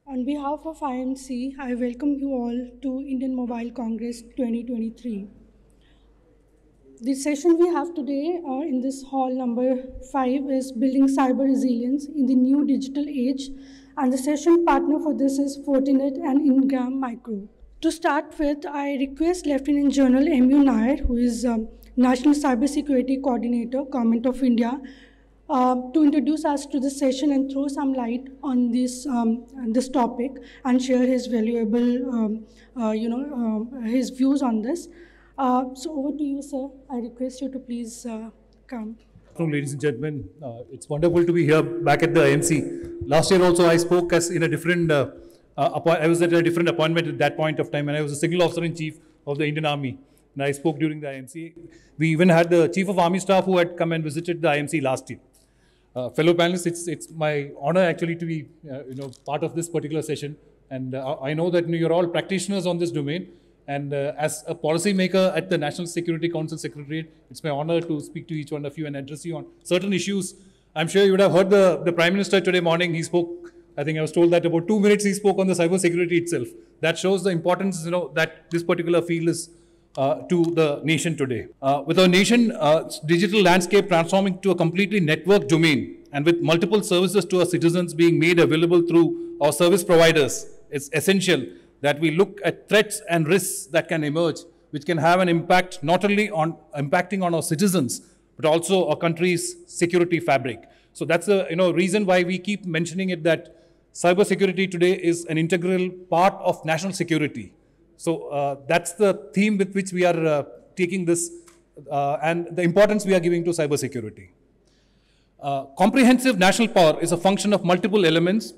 On behalf of IMC, I welcome you all to Indian Mobile Congress 2023. The session we have today in this hall number 5 is Building Cyber Resilience in the New Digital Age, and the session partner for this is Fortinet and Ingram Micro. To start with, I request Lieutenant General M.U. Nair, who is National Cybersecurity Coordinator, Government of India, to introduce us to the session and throw some light on this topic and share his valuable, his views on this. So over to you, sir. I request you to please come. Ladies and gentlemen, it's wonderful to be here back at the IMC. Last year also I spoke as in a different, I was at a different appointment at that point of time, and I was a Signal Officer-in-Chief of the Indian Army. And I spoke during the IMC. We even had the Chief of Army Staff who had come and visited the IMC last year. Fellow panelists, it's my honor actually to be part of this particular session. And I know that you're all practitioners on this domain. And as a policy maker at the National Security Council Secretariat, it's my honor to speak to each one of you and address you on certain issues. I'm sure you would have heard the Prime Minister today morning. He spoke, I think I was told that about 2 minutes he spoke on the cyber security itself. That shows the importance, that this particular field is to the nation today. With our nation digital landscape transforming to a completely networked domain, and with multiple services to our citizens being made available through our service providers, it's essential that we look at threats and risks that can emerge, which can have an impact not only on impacting on our citizens, but also our country's security fabric. So that's the reason why we keep mentioning it, that cybersecurity today is an integral part of national security. So that's the theme with which we are taking this and the importance we are giving to cybersecurity. Comprehensive national power is a function of multiple elements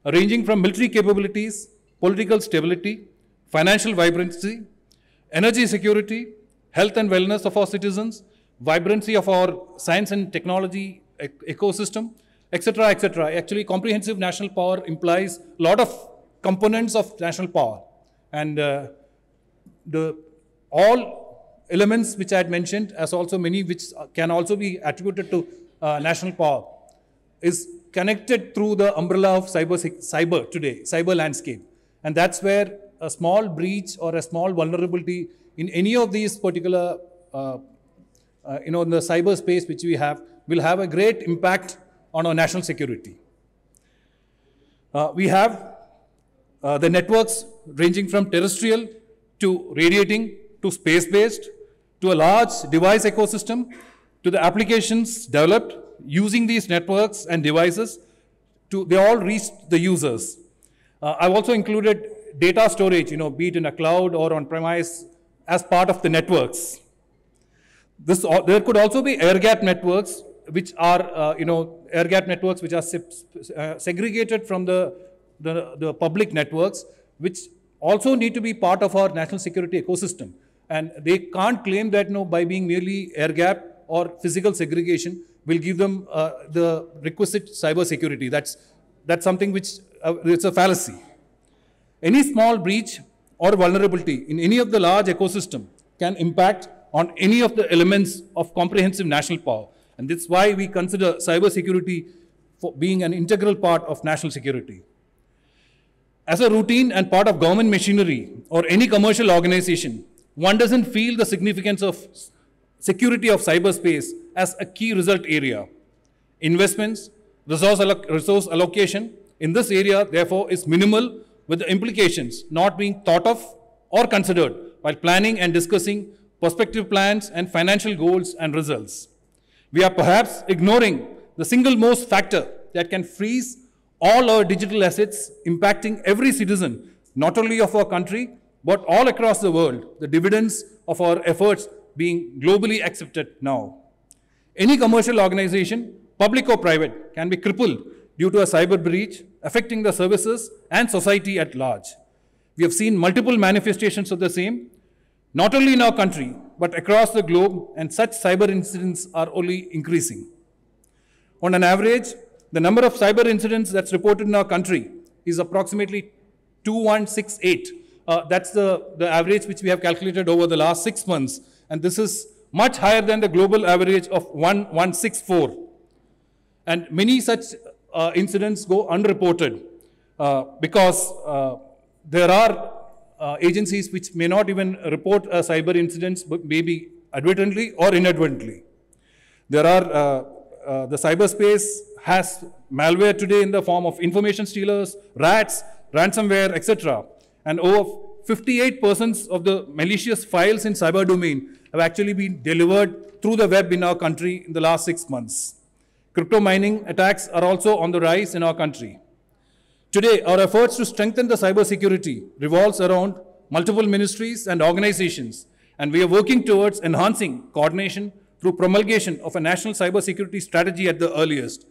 ranging from military capabilities, political stability, financial vibrancy, energy security, health and wellness of our citizens, vibrancy of our science and technology ecosystem, etc., etc. Actually, comprehensive national power implies a lot of components of national power. And all elements which I had mentioned, as also many which can also be attributed to national power, is connected through the umbrella of cyber today, cyber landscape. And that's where a small breach or a small vulnerability in any of these particular, in the cyberspace which we have, will have a great impact on our national security. We have the networks ranging from terrestrial to radiating to space-based to a large device ecosystem to the applications developed using these networks and devices. They all reach the users. I've also included data storage, be it in a cloud or on-premise, as part of the networks. There could also be air-gap networks, which are, segregated from the public networks, which also need to be part of our national security ecosystem. And they can't claim that by being merely air-gap or physical segregation will give them the requisite cyber security. That's something which it's a fallacy. Any small breach or vulnerability in any of the large ecosystem can impact on any of the elements of comprehensive national power. And that's why we consider cyber security for being an integral part of national security. As a routine and part of government machinery or any commercial organization, one doesn't feel the significance of security of cyberspace as a key result area. Investments, resource allocation in this area, therefore, is minimal, with the implications not being thought of or considered while planning and discussing prospective plans and financial goals and results. We are perhaps ignoring the single most factor that can freeze all our digital assets, impacting every citizen, not only of our country, but all across the world, the dividends of our efforts being globally accepted now. Any commercial organization, public or private, can be crippled due to a cyber breach, affecting the services and society at large. We have seen multiple manifestations of the same, not only in our country, but across the globe, and such cyber incidents are only increasing. On an average, the number of cyber incidents that's reported in our country is approximately 2168. That's the average which we have calculated over the last 6 months. And this is much higher than the global average of 1164. And many such incidents go unreported. because there are agencies which may not even report cyber incidents, but maybe advertently or inadvertently. There are, the cyberspace has malware today in the form of information stealers, rats, ransomware, etc. And over 58% of the malicious files in cyber domain have actually been delivered through the web in our country in the last 6 months. Crypto mining attacks are also on the rise in our country. Today, our efforts to strengthen the cyber security revolves around multiple ministries and organizations, and we are working towards enhancing coordination through promulgation of a national cyber security strategy at the earliest,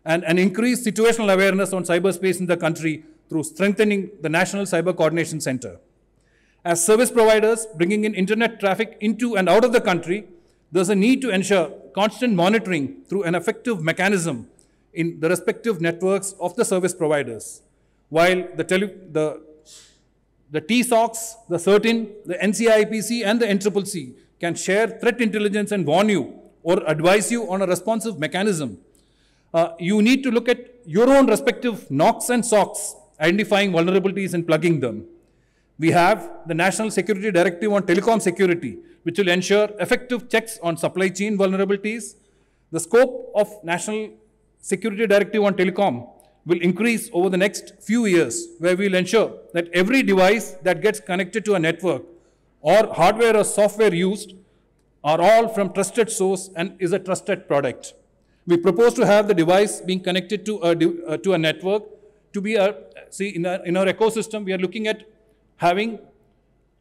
and an increased situational awareness on cyberspace in the country through strengthening the National Cyber Coordination Center. As service providers bringing in internet traffic into and out of the country, there's a need to ensure constant monitoring through an effective mechanism in the respective networks of the service providers. While the TSOCs, the CERTIN, the NCIPC, and the NCCC can share threat intelligence and warn you or advise you on a responsive mechanism, you need to look at your own respective NOCs and SOCs, identifying vulnerabilities and plugging them. We have the National Security Directive on Telecom Security, which will ensure effective checks on supply chain vulnerabilities. The scope of National Security Directive on Telecom will increase over the next few years, where we will ensure that every device that gets connected to a network or hardware or software used are all from trusted source and is a trusted product. We propose to have the device being connected to a network to be in our ecosystem. We are looking at having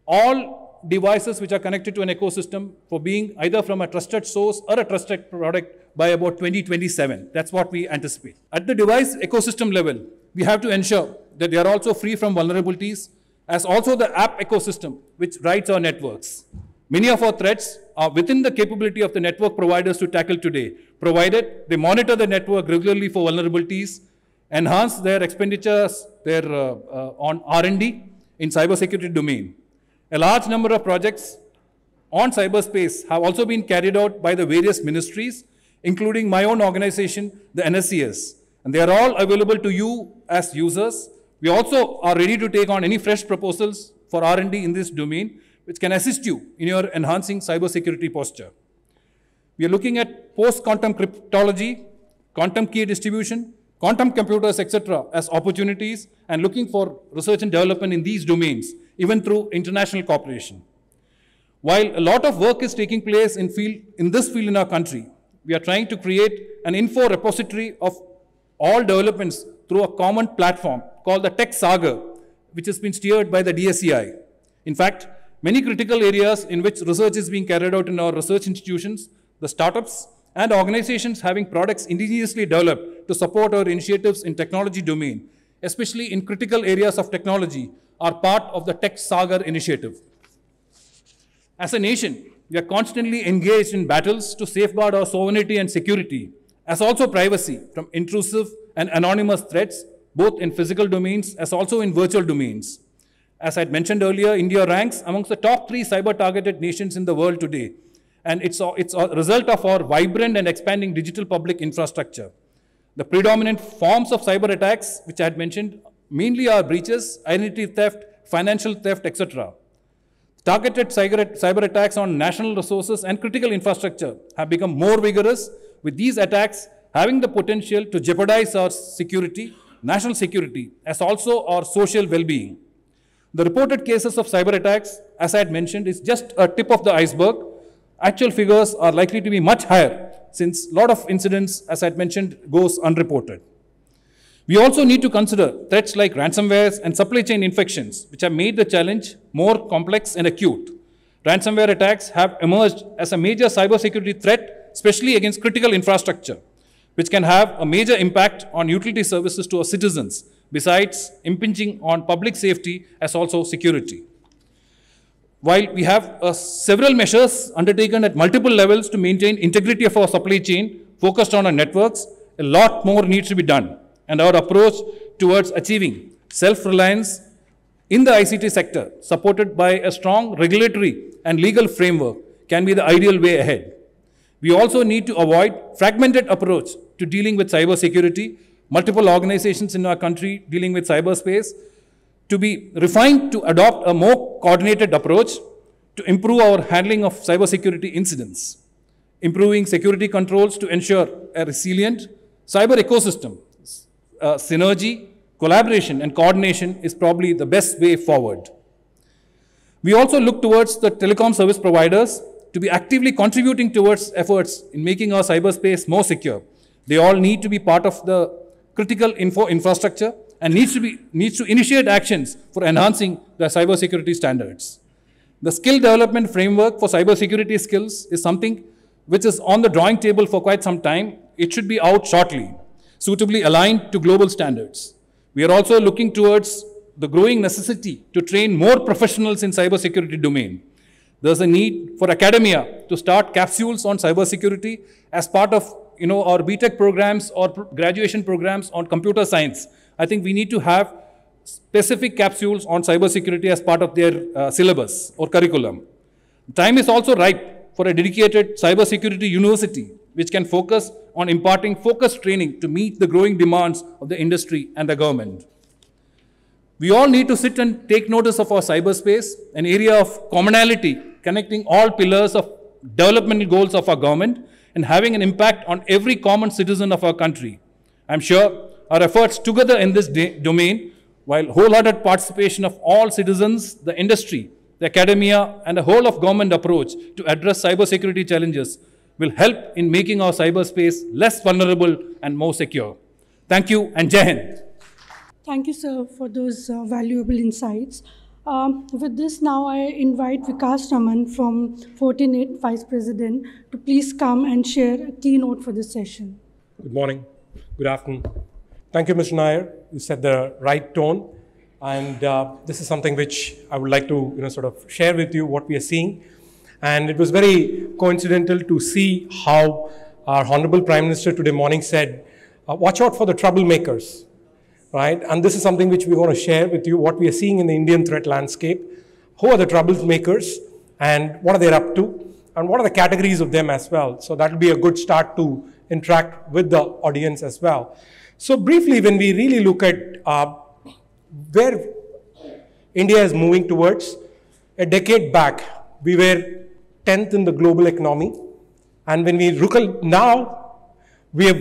all devices which are connected to an ecosystem for being either from a trusted source or a trusted product by about 2027. That's what we anticipate. At the device ecosystem level, we have to ensure that they are also free from vulnerabilities, as also the app ecosystem which rides our networks. Many of our threats are within the capability of the network providers to tackle today, provided they monitor the network regularly for vulnerabilities, enhance their expenditures on R&D in cybersecurity domain. A large number of projects on cyberspace have also been carried out by the various ministries, including my own organization, the NSCS. And they are all available to you as users. We also are ready to take on any fresh proposals for R&D in this domain, which can assist you in your enhancing cybersecurity posture. We are looking at post-quantum cryptology, quantum key distribution, quantum computers, etc. as opportunities, and looking for research and development in these domains, even through international cooperation. While a lot of work is taking place in this field in our country, we are trying to create an info repository of all developments through a common platform called the Tech Saga, which has been steered by the DSCI. In fact, many critical areas in which research is being carried out in our research institutions, the startups and organizations having products indigenously developed to support our initiatives in technology domain, especially in critical areas of technology, are part of the Tech Saga initiative. As a nation, we are constantly engaged in battles to safeguard our sovereignty and security, as also privacy from intrusive and anonymous threats, both in physical domains as also in virtual domains. As I had mentioned earlier, India ranks amongst the top 3 cyber-targeted nations in the world today, and it's a result of our vibrant and expanding digital public infrastructure. The predominant forms of cyber attacks, which I had mentioned, mainly are breaches, identity theft, financial theft, etc. Targeted cyber attacks on national resources and critical infrastructure have become more vigorous, with these attacks having the potential to jeopardize our security, national security, as also our social well-being. The reported cases of cyber attacks, as I had mentioned, is just a tip of the iceberg. Actual figures are likely to be much higher, since a lot of incidents, as I had mentioned, goes unreported. We also need to consider threats like ransomwares and supply chain infections, which have made the challenge more complex and acute. Ransomware attacks have emerged as a major cybersecurity threat, especially against critical infrastructure, which can have a major impact on utility services to our citizens, besides impinging on public safety as also security. While we have several measures undertaken at multiple levels to maintain integrity of our supply chain focused on our networks, a lot more needs to be done. And our approach towards achieving self-reliance in the ICT sector, supported by a strong regulatory and legal framework, can be the ideal way ahead. We also need to avoid fragmented approach to dealing with cybersecurity, multiple organizations in our country dealing with cyberspace, to be refined to adopt a more coordinated approach to improve our handling of cybersecurity incidents, improving security controls to ensure a resilient cyber ecosystem. Synergy, collaboration, and coordination is probably the best way forward. We also look towards the telecom service providers to be actively contributing towards efforts in making our cyberspace more secure. They all need to be part of the critical infrastructure and needs to initiate actions for enhancing the cybersecurity standards. The skill development framework for cybersecurity skills is something which is on the drawing table for quite some time. It should be out shortly, suitably aligned to global standards. We are also looking towards the growing necessity to train more professionals in cybersecurity domain. There's a need for academia to start capsules on cybersecurity as part of our BTech programs or graduation programs on computer science. I think we need to have specific capsules on cybersecurity as part of their syllabus or curriculum. Time is also ripe for a dedicated cybersecurity university which can focus on imparting focused training to meet the growing demands of the industry and the government. We all need to sit and take notice of our cyberspace, an area of commonality connecting all pillars of developmental goals of our government and having an impact on every common citizen of our country. I'm sure our efforts together in this domain, while wholehearted participation of all citizens, the industry, the academia, and the whole of government approach to address cybersecurity challenges will help in making our cyberspace less vulnerable and more secure. Thank you and Jai Hind. Thank you, sir, for those valuable insights. With this, now I invite Vikas Raman from Fortinet, Vice President, to please come and share a keynote for this session. Good morning. Good afternoon. Thank you, Mr. Nair. You set the right tone. And this is something which I would like to sort of share with you what we are seeing. And it was very coincidental to see how our Honorable Prime Minister today morning said, watch out for the troublemakers. Right? And this is something which we want to share with you, what we are seeing in the Indian threat landscape. Who are the troublemakers and what are they up to? And what are the categories of them as well? So that will be a good start to interact with the audience as well. So briefly, when we really look at where India is moving towards, a decade back, we were 10th in the global economy. And when we look at now, we have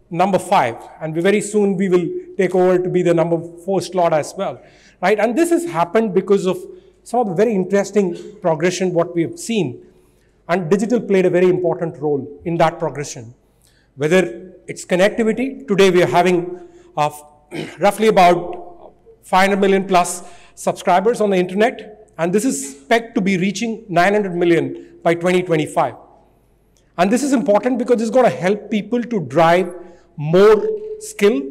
number 5. And very soon we will take over to be the number 4 slot as well. Right? And this has happened because of some of the very interesting progression what we have seen. And digital played a very important role in that progression. Whether it's connectivity, today we are having roughly about 500 million plus subscribers on the internet. And this is expected to be reaching 900 million by 2025. And this is important because it's going to help people to drive more skill,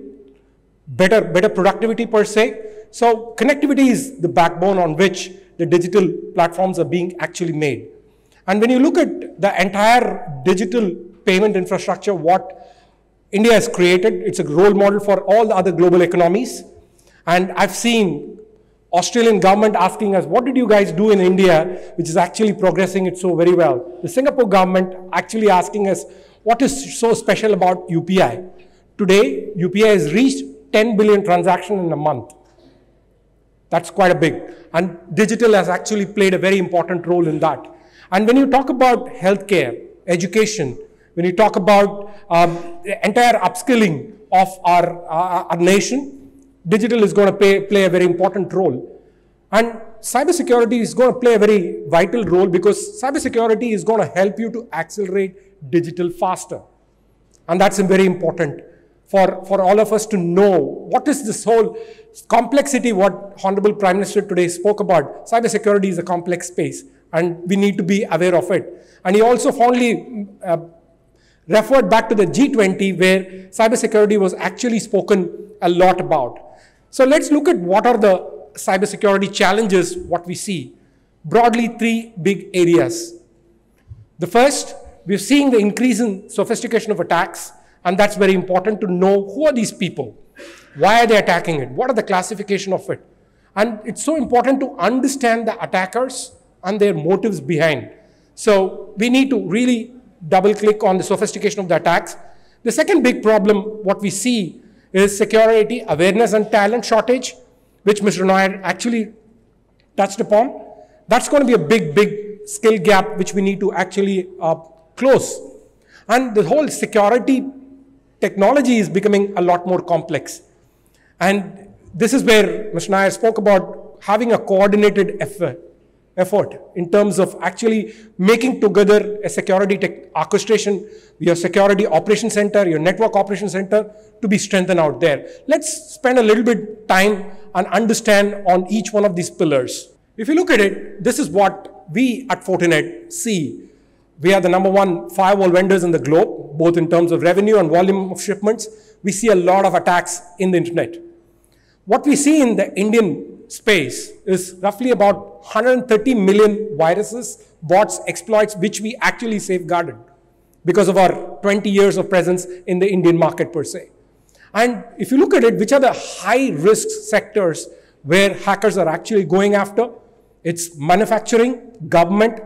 better productivity per se. So connectivity is the backbone on which the digital platforms are being actually made. And when you look at the entire digital payment infrastructure, what India has created, it's a role model for all the other global economies. And I've seen Australian government asking us, what did you guys do in India, which is actually progressing it so very well? The Singapore government actually asking us, what is so special about UPI? Today, UPI has reached 10 billion transactions in a month. That's quite a big. And digital has actually played a very important role in that. And when you talk about healthcare, education, when you talk about the entire upskilling of our nation, digital is going to play a very important role. And cybersecurity is going to play a very vital role because cybersecurity is going to help you to accelerate digital faster. And that's very important for all of us to know what is this whole complexity, what Honorable Prime Minister today spoke about. Cybersecurity is a complex space and we need to be aware of it. And he also fondly referred back to the G20 where cybersecurity was actually spoken a lot about. So let's look at what are the cybersecurity challenges, what we see. Broadly, 3 big areas. The first, we're seeing the increase in sophistication of attacks, and that's very important to know who are these people, why are they attacking it, what are the classification of it. And it's so important to understand the attackers and their motives behind. So we need to really double click on the sophistication of the attacks. The second big problem, what we see is security awareness and talent shortage, which Mr. Nair actually touched upon. That's going to be a big skill gap which we need to actually close. And the whole security technology is becoming a lot more complex. And this is where Mr. Nair spoke about having a coordinated effort in terms of actually making together a security orchestration, your security operations center, your network operations center to be strengthened out there. Let's spend a little bit time and understand on each one of these pillars. If you look at it, this is what we at Fortinet see. We are the #1 firewall vendors in the globe, both in terms of revenue and volume of shipments. We see a lot of attacks in the internet. What we see in the Indian space is roughly about 130 million viruses, bots, exploits, which we actually safeguarded because of our 20 years of presence in the Indian market per se. And if you look at it, which are the high-risk sectors where hackers are actually going after? It's manufacturing, government,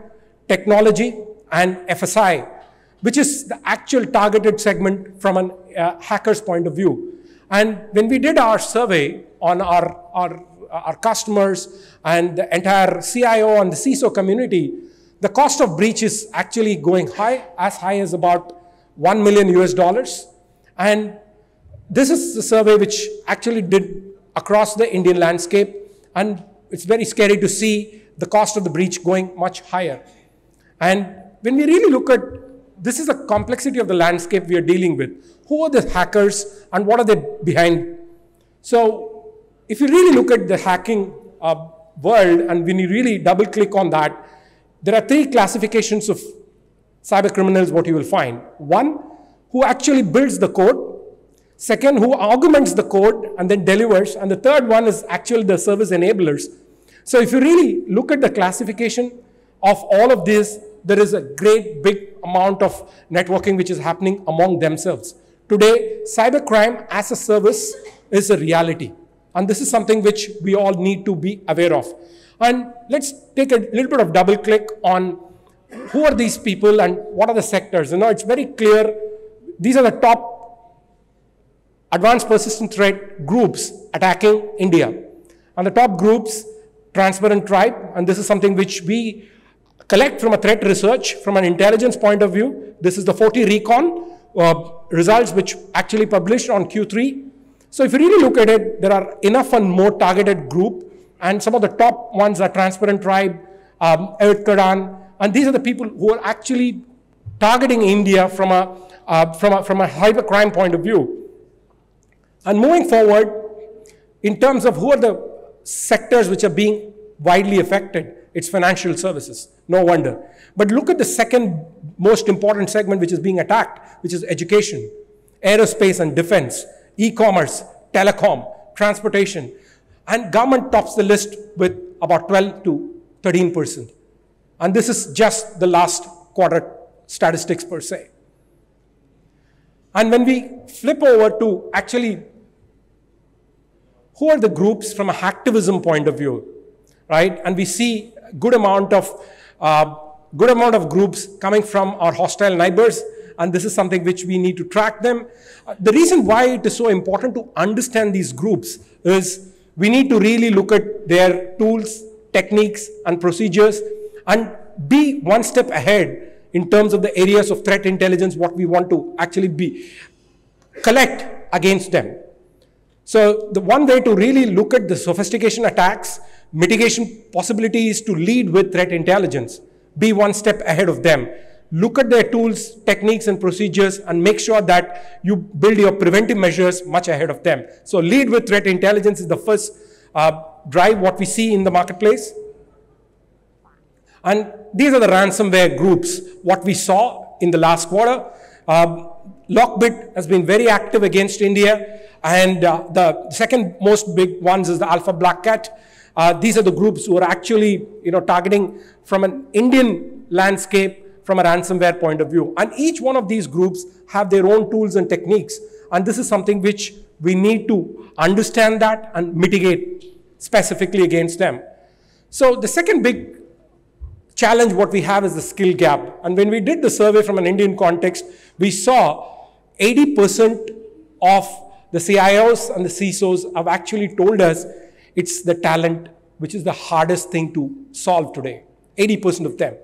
technology, and FSI, which is the actual targeted segment from a hacker's point of view. And when we did our survey on our customers and the entire CIO and the CISO community, the cost of breach is actually going as high as about $1 million US. And this is the survey which actually did across the Indian landscape. And it's very scary to see the cost of the breach going much higher. And when we really look at, this is the complexity of the landscape we are dealing with. Who are the hackers and what are they behind? So if you really look at the hacking world and when you really double click on that, there are 3 classifications of cyber criminals what you will find. One, who actually builds the code. Second, who augments the code and then delivers. And the third one is actually the service enablers. So if you really look at the classification of all of this, there is a great big amount of networking which is happening among themselves. Today, cybercrime as a service is a reality. And this is something which we all need to be aware of. And let's take a little bit of double click on who are these people and what are the sectors. You know, it's very clear. These are the top advanced persistent threat groups attacking India. And the top groups, Transparent Tribe, and this is something which we collect from a threat research, from an intelligence point of view. This is the 40 Recon results which actually published on Q3. So if you really look at it, there are enough and more targeted group, and some of the top ones are Transparent Tribe, Kadan, and these are the people who are actually targeting India from a cybercrime point of view. And moving forward, in terms of who are the sectors which are being widely affected, it's financial services, no wonder. But look at the second most important segment which is being attacked, which is education, aerospace and defense, e-commerce, telecom, transportation. And government tops the list with about 12 to 13%. And this is just the last quarter statistics per se. And when we flip over to actually who are the groups from a hacktivism point of view, right? And we see a good amount of groups coming from our hostile neighbors, and this is something which we need to track them. The reason why it is so important to understand these groups is we need to really look at their tools, techniques, and procedures, and be one step ahead in terms of the areas of threat intelligence, what we want to actually collect against them. So the one way to really look at the sophistication attacks, mitigation possibilities to lead with threat intelligence, be one step ahead of them. Look at their tools, techniques, and procedures, and make sure that you build your preventive measures much ahead of them. So lead with threat intelligence is the first drive what we see in the marketplace. And these are the ransomware groups, what we saw in the last quarter. Lockbit has been very active against India. And the second most big ones is the Alpha Black Cat. These are the groups who are actually targeting from an Indian landscape from a ransomware point of view. And each one of these groups have their own tools and techniques. And this is something which we need to understand that and mitigate specifically against them. So the second big challenge what we have is the skill gap. And when we did the survey from an Indian context, we saw 80% of The CIOs and the CISOs have actually told us it's the talent which is the hardest thing to solve today, 80% of them.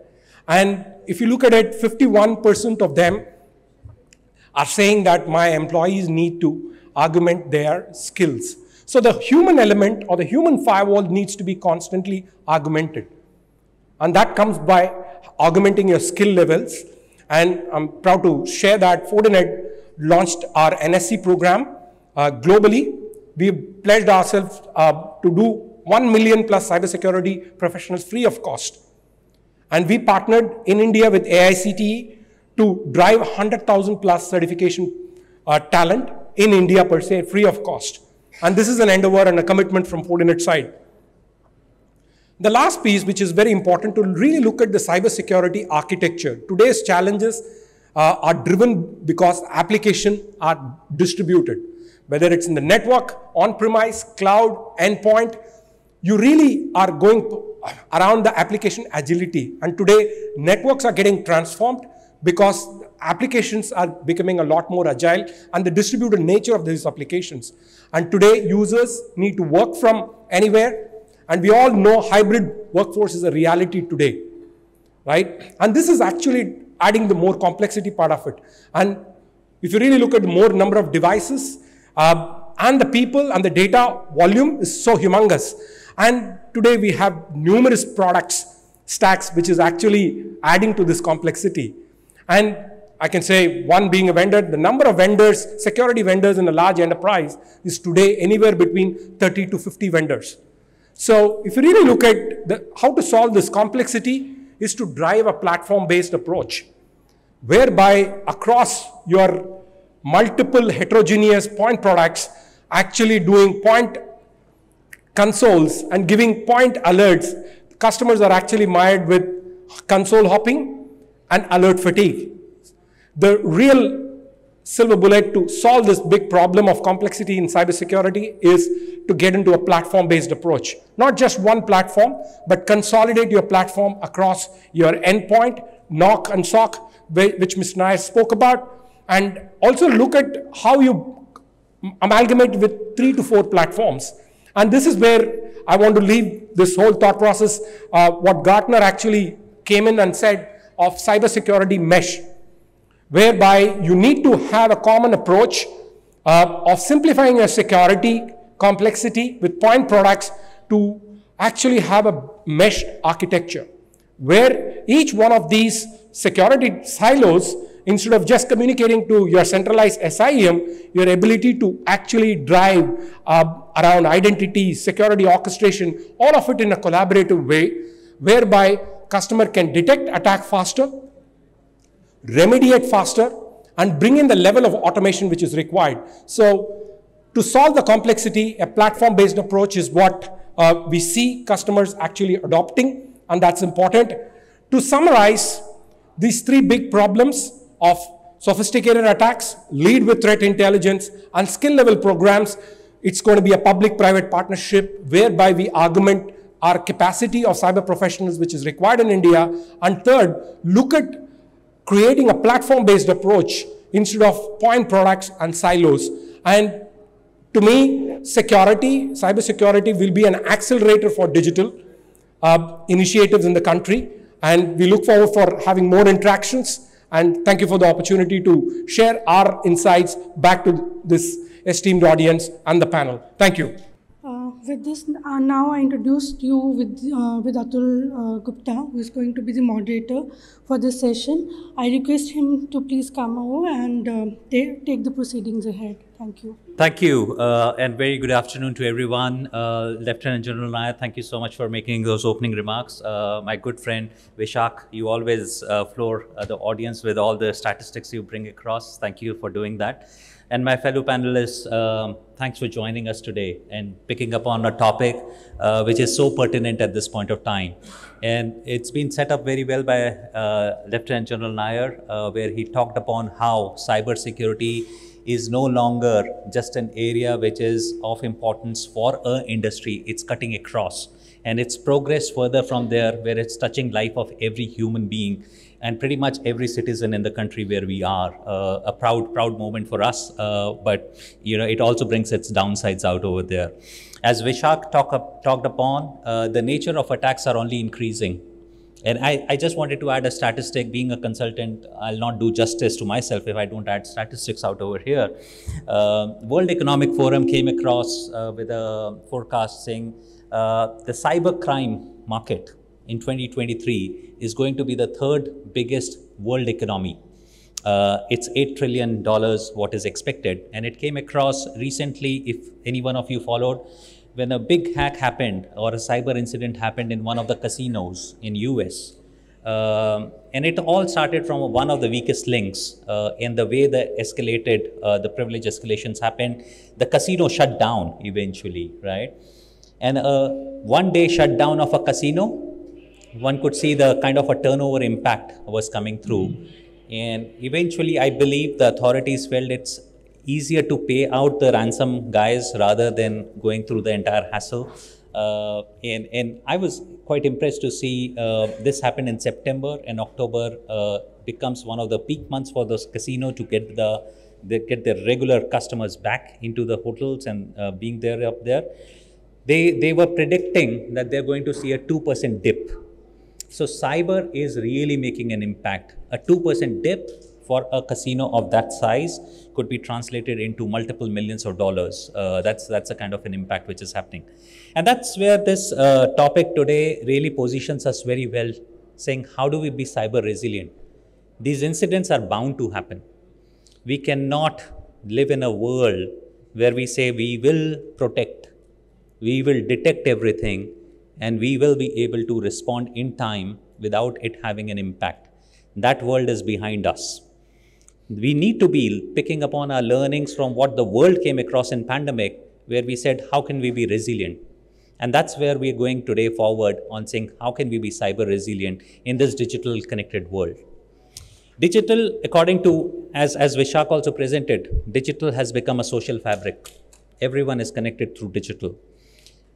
And if you look at it, 51% of them are saying that my employees need to augment their skills. So the human element or the human firewall needs to be constantly augmented. And that comes by augmenting your skill levels. And I'm proud to share that Fortinet launched our NSC program globally. We pledged ourselves to do 1 million plus cybersecurity professionals free of cost. And we partnered in India with AICTE to drive 100,000 plus certification talent in India per se, free of cost. And this is an endeavor and a commitment from Fortinet's side. The last piece, which is very important, to really look at the cybersecurity architecture. Today's challenges are driven because applications are distributed. Whether it's in the network, on-premise, cloud, endpoint, you really are going around the application agility. And today, networks are getting transformed because applications are becoming a lot more agile and the distributed nature of these applications. And today, users need to work from anywhere. And we all know hybrid workforce is a reality today, right? And this is actually adding the more complexity part of it. And if you really look at the more number of devices and the people and the data volume is so humongous. And today we have numerous products, stacks, which is actually adding to this complexity. And I can say, one being a vendor, the number of vendors, security vendors in a large enterprise is today anywhere between 30 to 50 vendors. So if you really look at how to solve this complexity is to drive a platform-based approach, whereby across your multiple heterogeneous point products, actually doing point consoles and giving point alerts. Customers are actually mired with console hopping and alert fatigue. The real silver bullet to solve this big problem of complexity in cybersecurity is to get into a platform-based approach. Not just one platform, but consolidate your platform across your endpoint, NOC and SOC, which Mr. Nair spoke about, and also look at how you amalgamate with 3 to 4 platforms. And this is where I want to leave this whole thought process, what Gartner actually came in and said of cybersecurity mesh, whereby you need to have a common approach of simplifying your security complexity with point products to actually have a mesh architecture, where each one of these security silos, instead of just communicating to your centralized SIEM, your ability to actually drive around identity, security orchestration, all of it in a collaborative way, whereby customer can detect attack faster, remediate faster, and bring in the level of automation which is required. So to solve the complexity, a platform-based approach is what we see customers actually adopting, and that's important. To summarize, these 3 big problems of sophisticated attacks, lead with threat intelligence, and skill-level programs, it's going to be a public-private partnership whereby we augment our capacity of cyber professionals which is required in India. And third, look at creating a platform-based approach instead of point products and silos. And to me, cybersecurity will be an accelerator for digital initiatives in the country. And we look forward for having more interactions. And thank you for the opportunity to share our insights back to this esteemed audience and the panel. Thank you. With this, now I introduced you with Atul Gupta, who is going to be the moderator for this session. I request him to please come over and take the proceedings ahead. Thank you. Thank you, and very good afternoon to everyone. Lieutenant General Nair, thank you so much for making those opening remarks. My good friend Vishak, you always floor the audience with all the statistics you bring across. Thank you for doing that. And my fellow panelists, thanks for joining us today and picking up on a topic which is so pertinent at this point of time. And it's been set up very well by Lieutenant General Nair, where he talked upon how cybersecurity is no longer just an area which is of importance for an industry. It's cutting across. And it's progressed further from there, where it's touching life of every human being. and pretty much every citizen in the country where we are. A proud moment for us, but it also brings its downsides out over there. As Vishak talked upon, the nature of attacks are only increasing. And I just wanted to add a statistic. Being a consultant, I'll not do justice to myself if I don't add statistics out over here. World Economic Forum came across with a forecast saying the cyber crime market in 2023 is going to be the third biggest world economy. It's $8 trillion what is expected. And it came across recently, if any one of you followed, when a big hack happened or a cyber incident happened in one of the casinos in US. And it all started from one of the weakest links in the way the privilege escalations happened. The casino shut down eventually, right? And one day shutdown of a casino, one could see the kind of a turnover impact was coming through. And eventually, I believe the authorities felt it's easier to pay out the ransom guys rather than going through the entire hassle. And I was quite impressed to see this happen in September, and October becomes one of the peak months for those casino to get their regular customers back into the hotels and being there up there. They were predicting that they're going to see a 2% dip. So cyber is really making an impact. A 2% dip for a casino of that size could be translated into multiple millions of dollars. That's a kind of an impact which is happening. And that's where this topic today really positions us very well, saying how do we be cyber resilient? These incidents are bound to happen. We cannot live in a world where we say we will protect, we will detect everything, and we will be able to respond in time without it having an impact. That world is behind us. We need to be picking upon our learnings from what the world came across in pandemic, where we said, how can we be resilient? And that's where we're going today forward on saying, how can we be cyber resilient in this digital connected world? Digital, according to, as Vishak also presented, digital has become a social fabric. Everyone is connected through digital.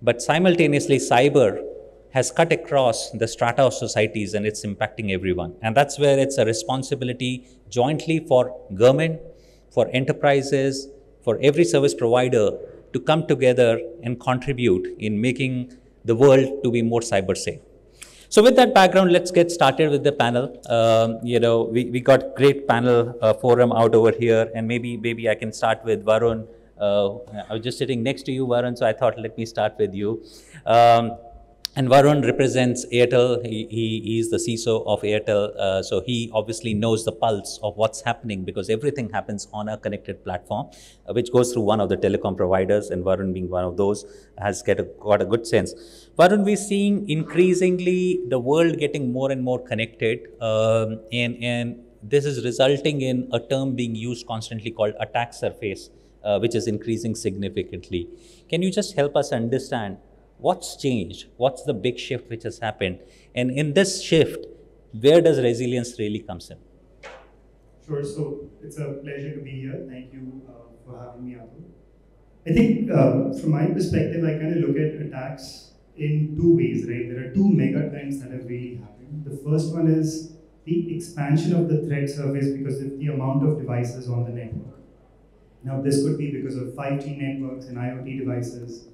But simultaneously, cyber has cut across the strata of societies and it's impacting everyone. And that's where it's a responsibility jointly for government, for enterprises, for every service provider to come together and contribute in making the world to be more cyber safe. So with that background, let's get started with the panel. We got great panel forum out over here, and maybe I can start with Varun. I was just sitting next to you, Varun, so I thought let me start with you. And Varun represents Airtel. He is the CISO of Airtel. So he obviously knows the pulse of what's happening because everything happens on a connected platform, which goes through one of the telecom providers, and Varun being one of those has got a good sense. Varun, we're seeing increasingly the world getting more and more connected, and this is resulting in a term being used constantly called attack surface, which is increasing significantly. Can you just help us understand what's changed? What's the big shift which has happened? And in this shift, where does resilience really comes in? Sure. So it's a pleasure to be here. Thank you for having me, Atul. I think from my perspective, I kind of look at attacks in two ways, right? There are two mega trends that have really happened. The first one is the expansion of the threat surface because of the amount of devices on the network. Now, this could be because of 5G networks and IoT devices.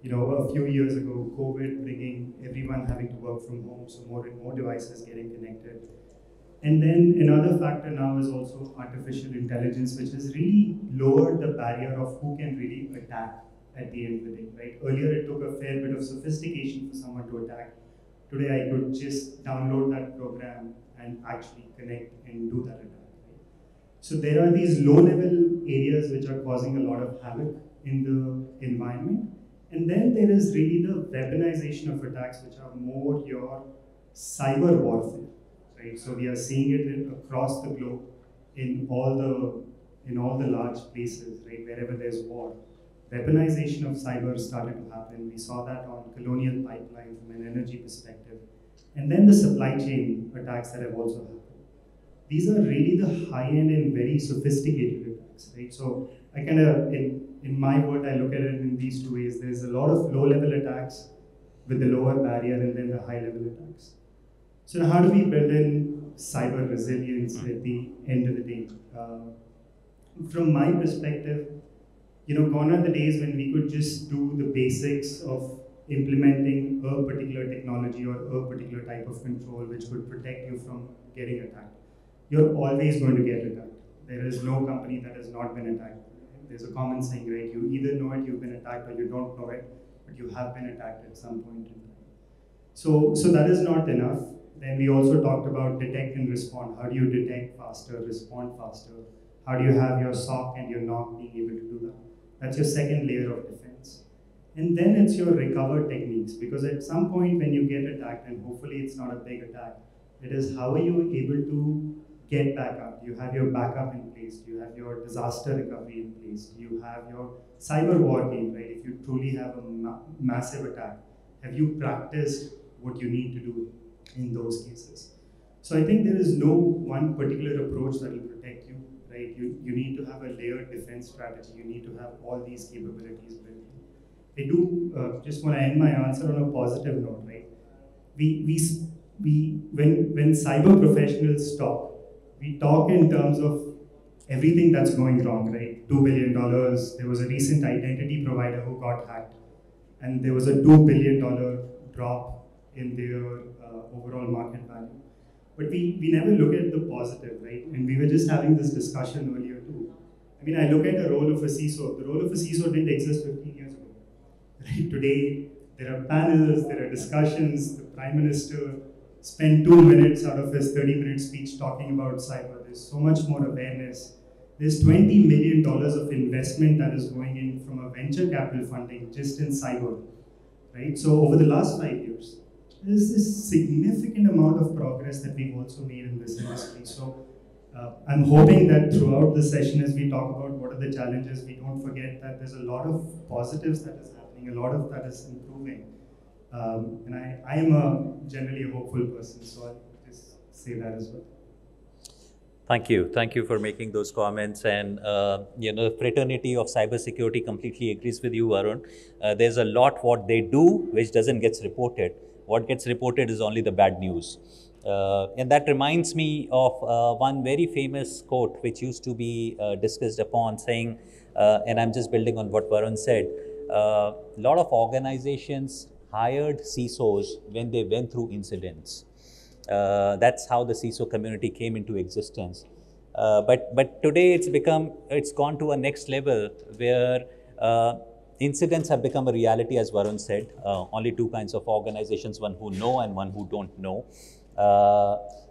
A few years ago, COVID bringing everyone having to work from home, so more and more devices getting connected. And then another factor now is also artificial intelligence, which has really lowered the barrier of who can really attack at the end of the day, right? Earlier, it took a fair bit of sophistication for someone to attack. Today, I could just download that program and actually connect and do that attack. Right? So there are these low-level areas which are causing a lot of havoc in the environment. And then there is really the weaponization of attacks, which are more your cyber warfare, right? So we are seeing it across the globe in all the large places, right? Wherever there's war, weaponization of cyber started to happen. We saw that on Colonial Pipeline from an energy perspective, and then the supply chain attacks that have also happened. These are really the high-end and very sophisticated attacks, right? So I kind of in my world, I look at it in these two ways. There's a lot of low-level attacks with the lower barrier and then the high-level attacks. So now how do we build in cyber resilience at the end of the day? From my perspective, gone are the days when we could just do the basics of implementing a particular technology or a particular type of control which could protect you from getting attacked. You're always going to get attacked. There is no company that has not been attacked. There's a common saying, right? You either know it, you've been attacked, or you don't know it, but you have been attacked at some point in time. So that is not enough. Then we also talked about detect and respond. How do you detect faster, respond faster? How do you have your SOC and your NOC being able to do that? That's your second layer of defense. And then it's your recover techniques, because at some point when you get attacked, and hopefully it's not a big attack, it is how are you able to get back up? Do you have your backup in place? Do you have your disaster recovery in place? Do you have your cyber war game, right? If you truly have a massive attack, have you practiced what you need to do in those cases? So I think there is no one particular approach that will protect you, right? You need to have a layered defense strategy. You need to have all these capabilities built in. I do just want to end my answer on a positive note, right? When cyber professionals talk, we talk in terms of everything that's going wrong, right? $2 billion. There was a recent identity provider who got hacked, and there was a $2 billion drop in their overall market value. But we never look at the positive, right? And we were just having this discussion earlier too. I mean, I look at the role of a CISO. The role of a CISO didn't exist 15 years ago. Right? Today, there are panels, there are discussions. The Prime Minister spent 2 minutes out of his 30-minute speech talking about cyber. There's so much more awareness. There's $20 million of investment that is going in from a venture capital funding just in cyber, right? So over the last 5 years, there's this significant amount of progress that we've also made in this industry. So I'm hoping that throughout the session, as we talk about what are the challenges, we don't forget that there's a lot of positives that is happening, a lot of that is improving. And I am generally a hopeful person, so I'll just say that as well. Thank you for making those comments. And the fraternity of cybersecurity completely agrees with you, Varun. There's a lot what they do which doesn't get reported. What gets reported is only the bad news. And that reminds me of one very famous quote which used to be discussed upon, saying, and I'm just building on what Varun said, a lot of organizations hired CISOs when they went through incidents. That's how the CISO community came into existence. But today it's gone to a next level where incidents have become a reality, as Varun said. Only two kinds of organizations, one who know and one who don't know.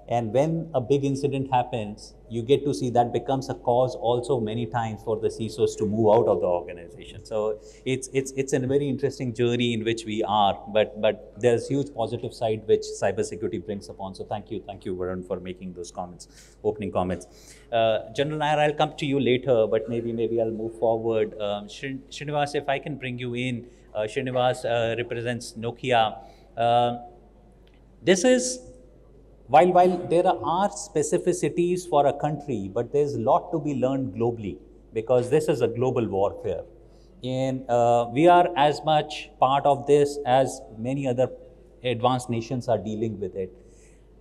And when a big incident happens, you get to see that becomes a cause also many times for the CISOs to move out of the organization. So it's a very interesting journey in which we are, but there's huge positive side which cybersecurity brings upon. So thank you, Varun, for making those comments, opening comments. General Nair, I'll come to you later, but maybe I'll move forward. Srinivas, if I can bring you in. Srinivas represents Nokia. This is While there are specificities for a country, but there's a lot to be learned globally, because this is a global warfare. And we are as much part of this as many other advanced nations are dealing with it.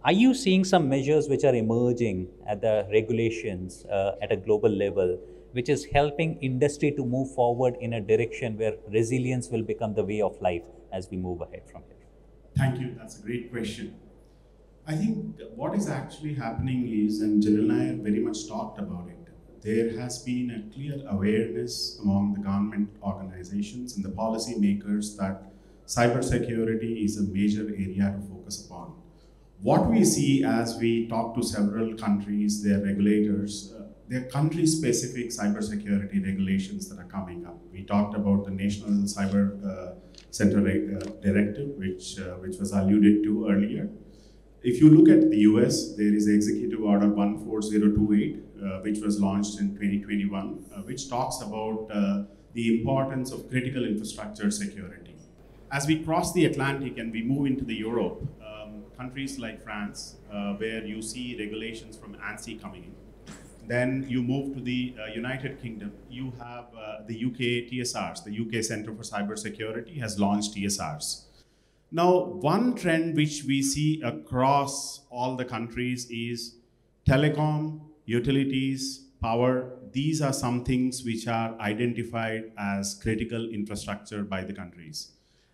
Are you seeing some measures which are emerging at the regulations at a global level, which is helping industry to move forward in a direction where resilience will become the way of life as we move ahead from here? Thank you. That's a great question. I think what is actually happening is, and General Nair very much talked about it, there has been a clear awareness among the government organizations and the policy makers that cybersecurity is a major area to focus upon. What we see as we talk to several countries, their regulators, there are country-specific cybersecurity regulations that are coming up. We talked about the National Cyber Center Directive, which was alluded to earlier. If you look at the US, there is Executive Order 14028, which was launched in 2021, which talks about the importance of critical infrastructure security. As we cross the Atlantic and we move into the Europe, countries like France, where you see regulations from ANSI coming in. Then you move to the United Kingdom, you have the UK TSRs, the UK Centre for Cybersecurity has launched TSRs. Now, one trend which we see across all the countries is telecom, utilities, power. These are some things which are identified as critical infrastructure by the countries.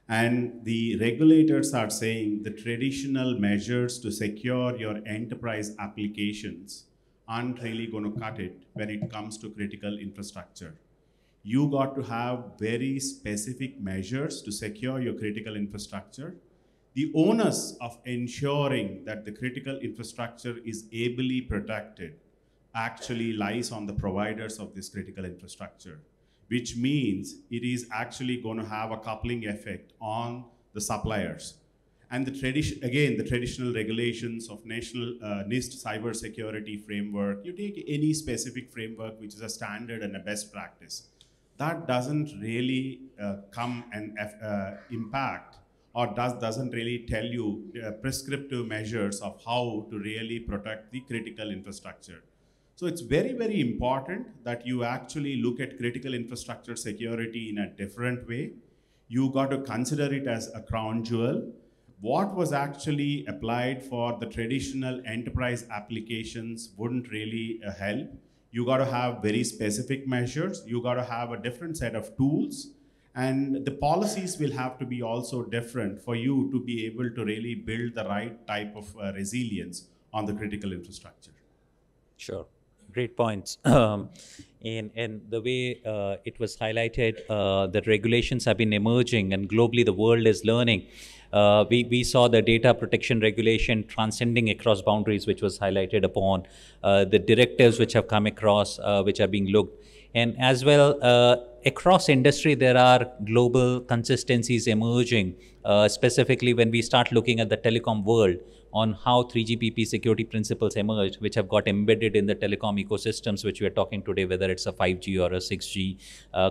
And the regulators are saying the traditional measures to secure your enterprise applications aren't really going to cut it when it comes to critical infrastructure. You got to have very specific measures to secure your critical infrastructure. The onus of ensuring that the critical infrastructure is ably protected actually lies on the providers of this critical infrastructure, which means it is actually going to have a coupling effect on the suppliers. And the traditional regulations of national NIST cybersecurity framework, you take any specific framework which is a standard and a best practice, that doesn't really come and impact or doesn't really tell you prescriptive measures of how to really protect the critical infrastructure. So it's very, very important that you actually look at critical infrastructure security in a different way. You got to consider it as a crown jewel. What was actually applied for the traditional enterprise applications wouldn't really help. You got to have very specific measures. You got to have a different set of tools. And the policies will have to be also different for you to be able to really build the right type of resilience on the critical infrastructure. Sure. Great points. And the way it was highlighted, that regulations have been emerging and globally the world is learning. We saw the data protection regulation transcending across boundaries, which was highlighted upon, the directives which have come across, which are being looked. And as well, across industry, there are global consistencies emerging, specifically when we start looking at the telecom world, on how 3GPP security principles emerged, which have got embedded in the telecom ecosystems, which we are talking today, whether it's a 5G or a 6G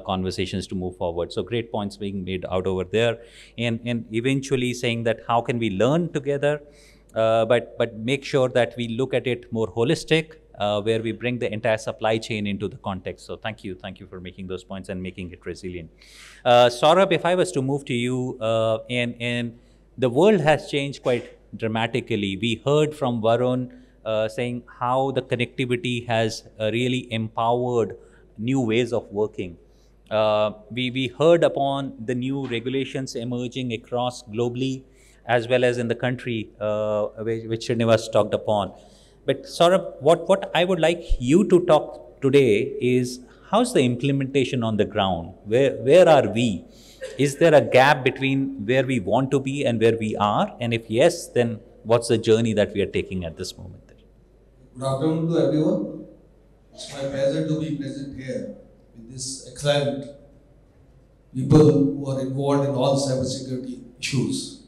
conversations to move forward. So great points being made out over there. And eventually saying that how can we learn together, but make sure that we look at it more holistic, where we bring the entire supply chain into the context. So thank you for making those points and making it resilient. Saurabh, if I was to move to you, and the world has changed quite dramatically. We heard from Varun saying how the connectivity has really empowered new ways of working. We heard upon the new regulations emerging across globally as well as in the country, which Srinivas talked upon. But Saurabh, what I would like you to talk today is how's the implementation on the ground? Where are we? Is there a gap between where we want to be and where we are? And if yes, then what's the journey that we are taking at this moment? Good afternoon to everyone. It's my pleasure to be present here with this excellent people who are involved in all cybersecurity issues.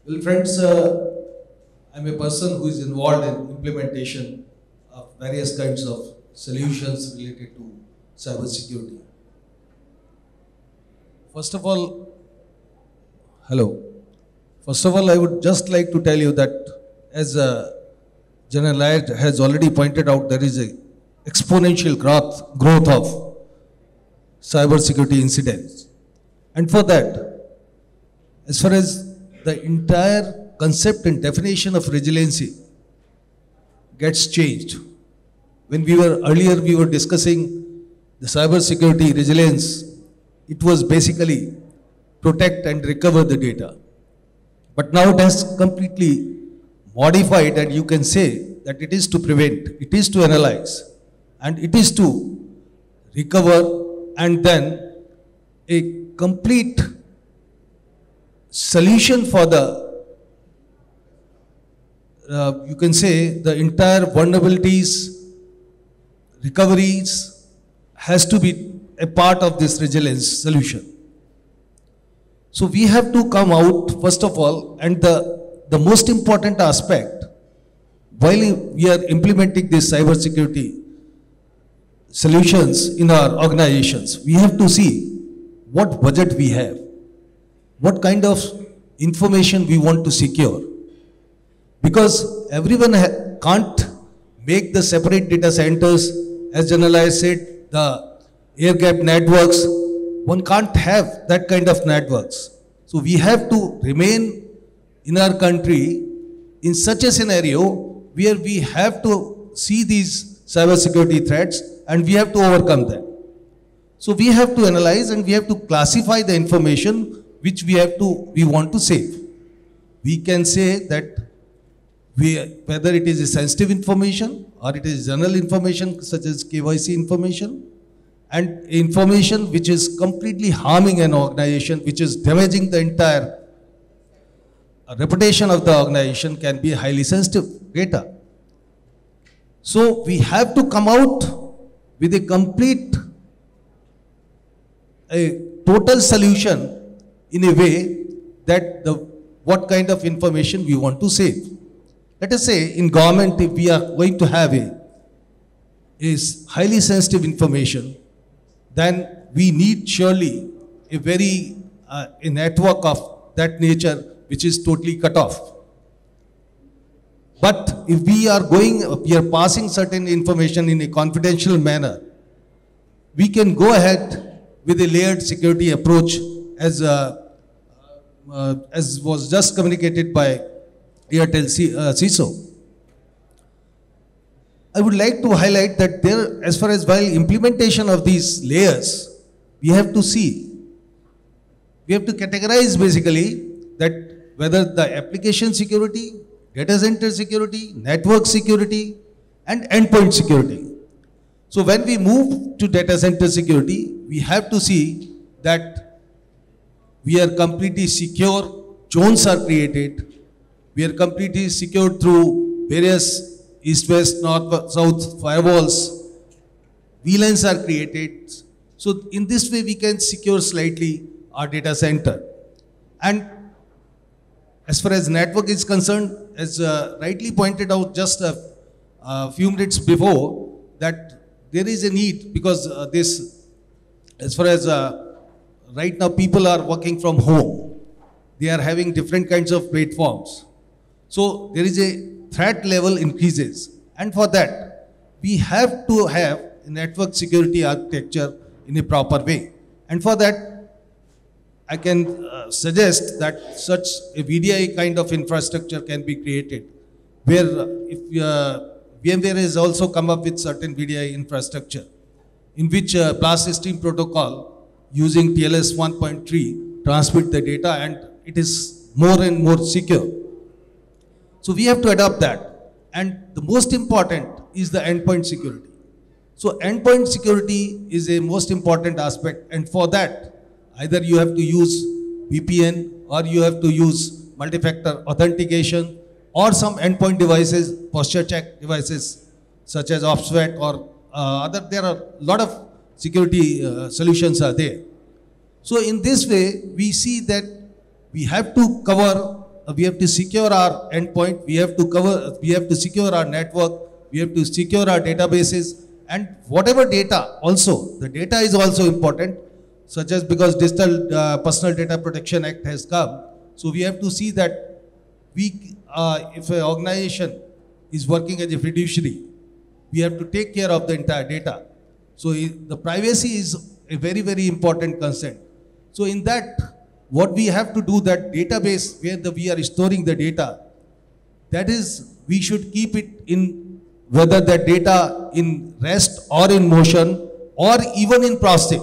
Well, friends, I'm a person who is involved in implementation of various kinds of solutions related to cybersecurity. First of all, I would just like to tell you that as General Nair has already pointed out, there is a exponential growth of cybersecurity incidents. And for that, as far as the entire concept and definition of resiliency gets changed. When earlier we were discussing the cybersecurity resilience, it was basically protect and recover the data. But now it has completely modified, and you can say that it is to prevent, it is to analyze, and it is to recover, and then a complete solution for the, you can say, the entire vulnerabilities, recoveries has to be a part of this resilience solution. So we have to come out, first of all, and the most important aspect, while we are implementing these cybersecurity solutions in our organizations, we have to see what budget we have, what kind of information we want to secure. Because everyone can't make the separate data centers, as General Nair said, the air-gapped networks, one can't have that kind of networks. So we have to remain in our country in such a scenario where we have to see these cybersecurity threats and we have to overcome them. So we have to analyze and we have to classify the information which we want to save. We can say that whether it is a sensitive information or it is general information such as KYC information, and information which is completely harming an organization, which is damaging the entire reputation of the organization, can be highly sensitive data. So we have to come out with a complete, a total solution in a way that what kind of information we want to save. Let us say in government, if we are going to have is highly sensitive information, then we need surely a network of that nature which is totally cut off. But if we are passing certain information in a confidential manner, we can go ahead with a layered security approach as was just communicated by Airtel CISO. I would like to highlight that there, as far as while implementation of these layers, we have to categorize basically that whether the application security, data center security, network security, and endpoint security. So when we move to data center security, we have to see that we are completely secure, zones are created, we are completely secured through various east, west, north, south firewalls, VLANs are created. So in this way we can secure slightly our data center. And as far as network is concerned, as rightly pointed out just a few minutes before, that there is a need because as far as right now people are working from home, they are having different kinds of platforms. So there is a threat level increases, and for that we have to have a network security architecture in a proper way. And for that I can suggest that such a VDI kind of infrastructure can be created, where if VMware has also come up with certain VDI infrastructure in which blast stream protocol using TLS 1.3 transmit the data, and it is more and more secure. So we have to adopt that. And the most important is the endpoint security. So endpoint security is a most important aspect, and for that, either you have to use VPN or you have to use multi-factor authentication or some endpoint devices, posture check devices such as OpSWAT or there are a lot of security solutions are there. So in this way, we see that we have to cover we have to secure our endpoint, we have to secure our network, we have to secure our databases, and whatever data also, the data is also important, such as because Digital Personal Data Protection Act has come. So we have to see that if an organization is working as a fiduciary, we have to take care of the entire data. So the privacy is a very, very important concern. So in that, what we have to do, that database where we are storing the data, that is, we should keep it in, whether that data in rest or in motion or even in processing,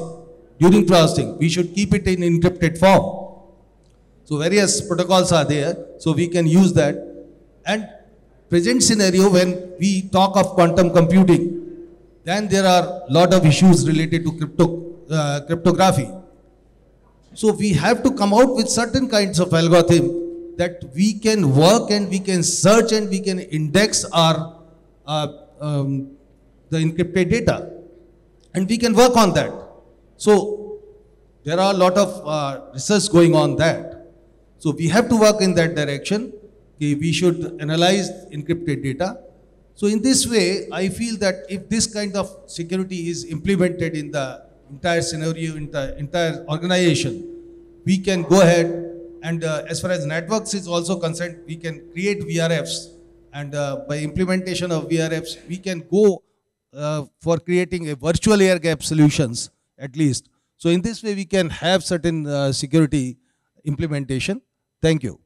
during processing, we should keep it in encrypted form. So various protocols are there, so we can use that. And present scenario, when we talk of quantum computing, then there are a lot of issues related to cryptography. So we have to come out with certain kinds of algorithm that we can work and we can search and we can index our the encrypted data, and we can work on that. So there are a lot of research going on that. So we have to work in that direction. Okay, we should analyze encrypted data. So in this way, I feel that if this kind of security is implemented in the entire scenario, in the entire organization, we can go ahead and as far as networks is also concerned, we can create VRFs, and by implementation of VRFs, we can go for creating a virtual air gap solutions at least. So in this way, we can have certain security implementation. Thank you.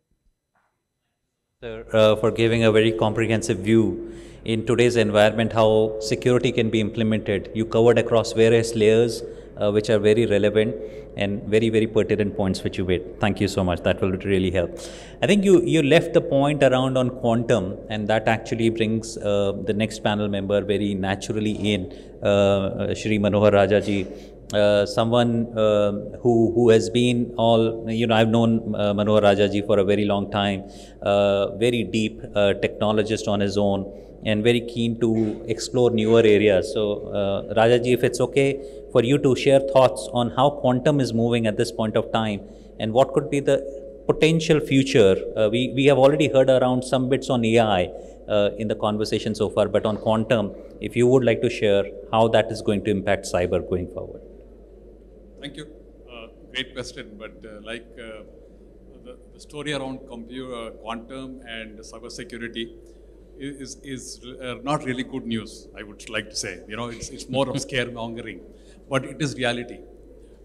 Sir, for giving a very comprehensive view in today's environment, how security can be implemented. You covered across various layers, which are very relevant and very, very pertinent points which you made. Thank you so much. That will really help. I think you left the point around on quantum, and that actually brings the next panel member very naturally in, Shri Manohar Rajaji. Someone who has been all, I've known Manohar Rajaji for a very long time, very deep technologist on his own, and very keen to explore newer areas. So, Rajaji, if it's okay for you to share thoughts on how quantum is moving at this point of time, and what could be the potential future. We have already heard around some bits on AI in the conversation so far, but on quantum, if you would like to share how that is going to impact cyber going forward. Thank you. Great question, but the story around quantum and cybersecurity is not really good news, I would like to say. It's more of scaremongering, but it is reality.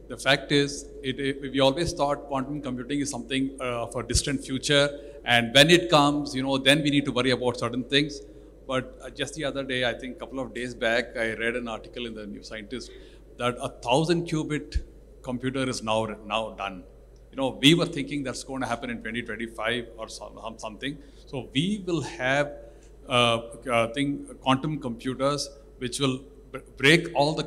The fact is, we always thought quantum computing is something for distant future, and when it comes, then we need to worry about certain things. But just the other day, I think a couple of days back, I read an article in the New Scientist that 1,000 qubit computer is now done. We were thinking that's going to happen in 2025 or something. So we will have quantum computers which will break all the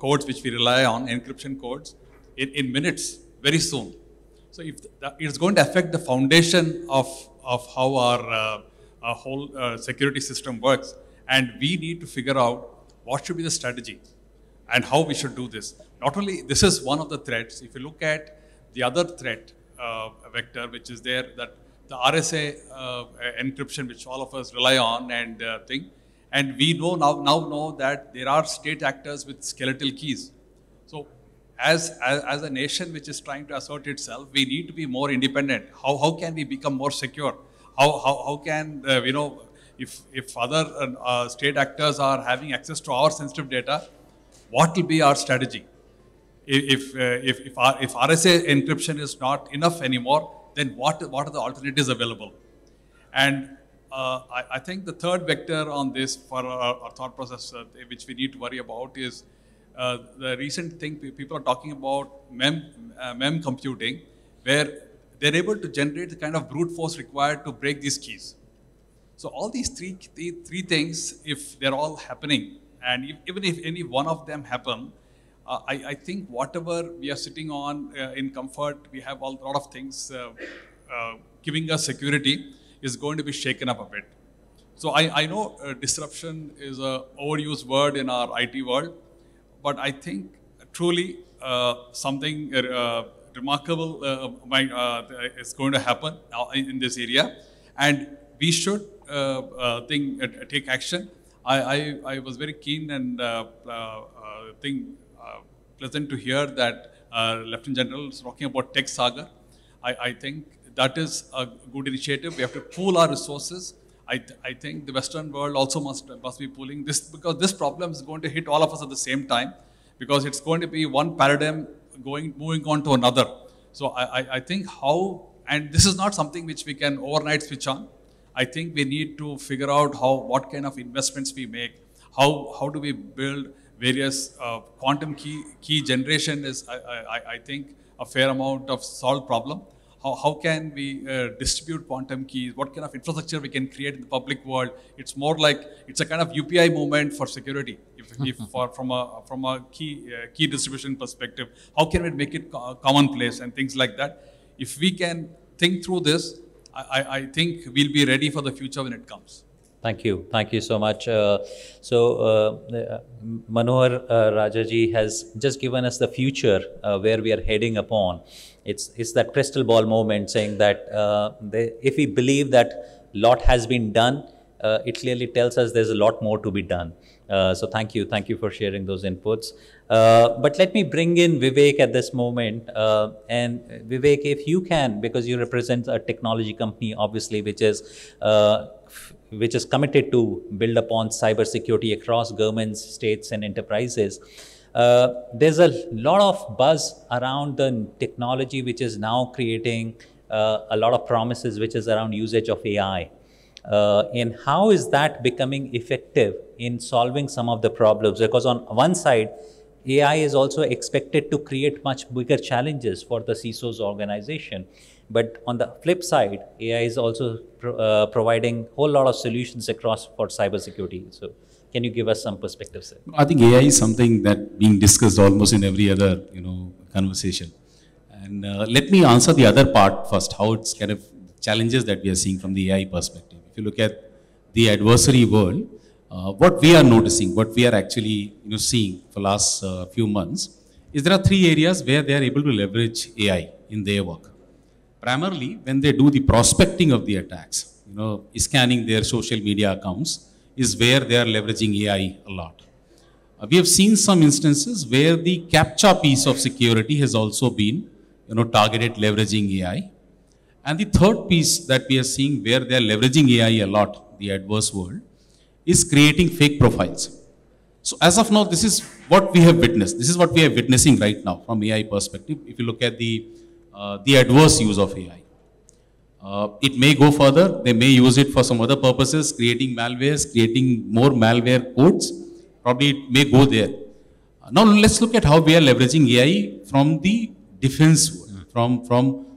codes which we rely on, encryption codes, in minutes, very soon. So it's going to affect the foundation of how our whole security system works. And we need to figure out what should be the strategy and how we should do this. Not only, this is one of the threats. If you look at the other threat vector, which is there, that the RSA encryption, which all of us rely on and and we now know that there are state actors with skeletal keys. So as a nation which is trying to assert itself, we need to be more independent. How can we become more secure? How can, if other state actors are having access to our sensitive data, what will be our strategy? If RSA encryption is not enough anymore, then what are the alternatives available? And I think the third vector on this for our thought process, which we need to worry about, is the recent thing people are talking about mem computing, where they're able to generate the kind of brute force required to break these keys. So all these three things, if they're all happening, and even if any one of them happen, I think whatever we are sitting on in comfort, we have a lot of things giving us security, is going to be shaken up a bit. So I know disruption is an overused word in our IT world, but I think truly something remarkable is going to happen in this area, and we should take action. I was very keen and pleasant to hear that Lieutenant General is talking about Tech Saga. I think that is a good initiative. We have to pool our resources. I think the Western world also must be pooling this, because this problem is going to hit all of us at the same time, because it's going to be one paradigm moving on to another. So I think and this is not something which we can overnight switch on. I think we need to figure out what kind of investments we make, how do we build various quantum key generation is, I think, a fair amount of solved problem. How can we distribute quantum keys? What kind of infrastructure we can create in the public world? It's more like, it's a kind of UPI movement for security. From a key distribution perspective, how can we make it commonplace and things like that? If we can think through this, I think we'll be ready for the future when it comes. Thank you so much. Manohar Rajaji has just given us the future where we are heading upon. It's that crystal ball moment, saying that if we believe that lot has been done, it clearly tells us there's a lot more to be done. So thank you for sharing those inputs. But let me bring in Vivek at this moment. And Vivek, if you can, because you represent a technology company, obviously, which is committed to build upon cybersecurity across governments, states, and enterprises. There's a lot of buzz around the technology which is now creating a lot of promises, which is around usage of AI. And how is that becoming effective in solving some of the problems? Because on one side, AI is also expected to create much bigger challenges for the CISO's organization. But on the flip side, AI is also providing a whole lot of solutions across for cybersecurity. So can you give us some perspectives there? I think AI is something that being discussed almost in every other, conversation. And let me answer the other part first, how it's kind of challenges that we are seeing from the AI perspective. If you look at the adversary world, what we are noticing, what we are actually seeing for last few months, is there are three areas where they are able to leverage AI in their work. Primarily, when they do the prospecting of the attacks, scanning their social media accounts, is where they are leveraging AI a lot. We have seen some instances where the CAPTCHA piece of security has also been, targeted leveraging AI. And the third piece that we are seeing where they are leveraging AI a lot, the adverse world, is creating fake profiles. So as of now, this is what we have witnessed. This is what we are witnessing right now from AI perspective. If you look at the adverse use of AI. It may go further. They may use it for some other purposes, creating malwares, creating more malware codes. Probably it may go there. Now let's look at how we are leveraging AI from the defense world,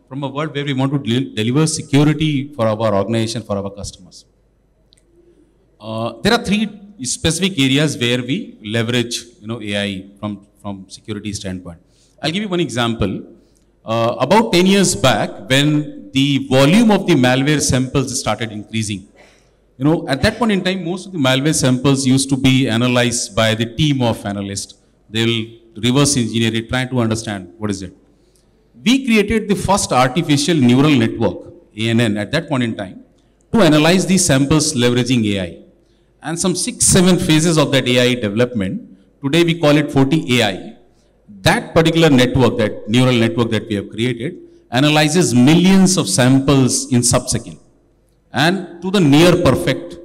from a world where we want to deliver security for our organization, for our customers. There are three specific areas where we leverage, AI from security standpoint. I'll give you one example. About 10 years back, when the volume of the malware samples started increasing, at that point in time, most of the malware samples used to be analyzed by the team of analysts. They'll reverse engineer it, trying to understand what is it. We created the first artificial neural network, ANN, at that point in time, to analyze these samples leveraging AI. And some 6-7 phases of that AI development, today we call it 40 AI. That particular network, that neural network that we have created, analyzes millions of samples in sub-second and to the near perfect,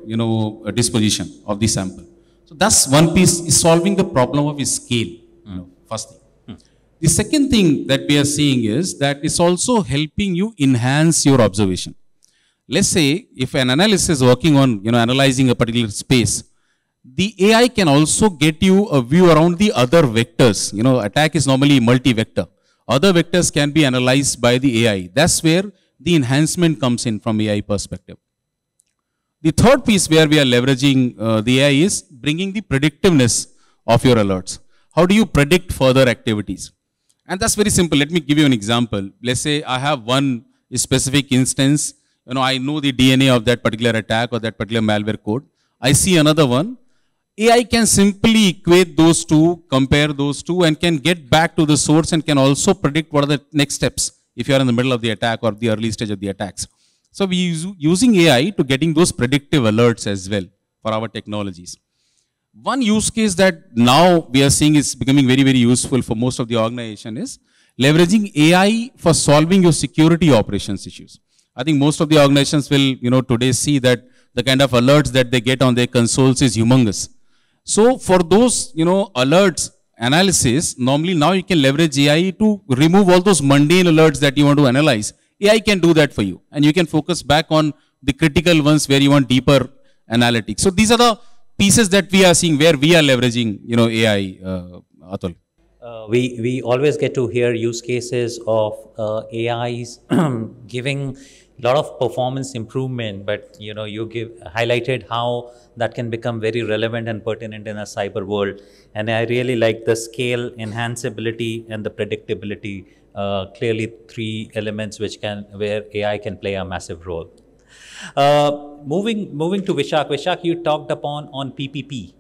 disposition of the sample. So that's one piece, is solving the problem of scale, first thing. The second thing that we are seeing is that it's also helping you enhance your observation. Let's say if an analyst is working on, analyzing a particular space, the AI can also get you a view around the other vectors. Attack is normally multi-vector. Other vectors can be analyzed by the AI. That's where the enhancement comes in from AI perspective. The third piece where we are leveraging the AI is bringing the predictiveness of your alerts. How do you predict further activities? And that's very simple. Let me give you an example. Let's say I have one specific instance. I know the DNA of that particular attack or that particular malware code. I see another one. AI can simply equate those two, compare those two, and can get back to the source and can also predict what are the next steps if you are in the middle of the attack or the early stage of the attacks. So we are using AI to getting those predictive alerts as well for our technologies. One use case that now we are seeing is becoming very, very useful for most of the organization is leveraging AI for solving your security operations issues. I think most of the organizations will, today see that the kind of alerts that they get on their consoles is humongous. So for those, alerts analysis, normally now you can leverage AI to remove all those mundane alerts that you want to analyze. AI can do that for you, and you can focus back on the critical ones where you want deeper analytics. So these are the pieces that we are seeing where we are leveraging, AI, Atul. We always get to hear use cases of AIs giving a lot of performance improvement, but you highlighted how that can become very relevant and pertinent in a cyber world. And I really like the scale, enhanceability, and the predictability. Clearly, three elements where AI can play a massive role. Moving to Vishak. Vishak, you talked upon on PPP.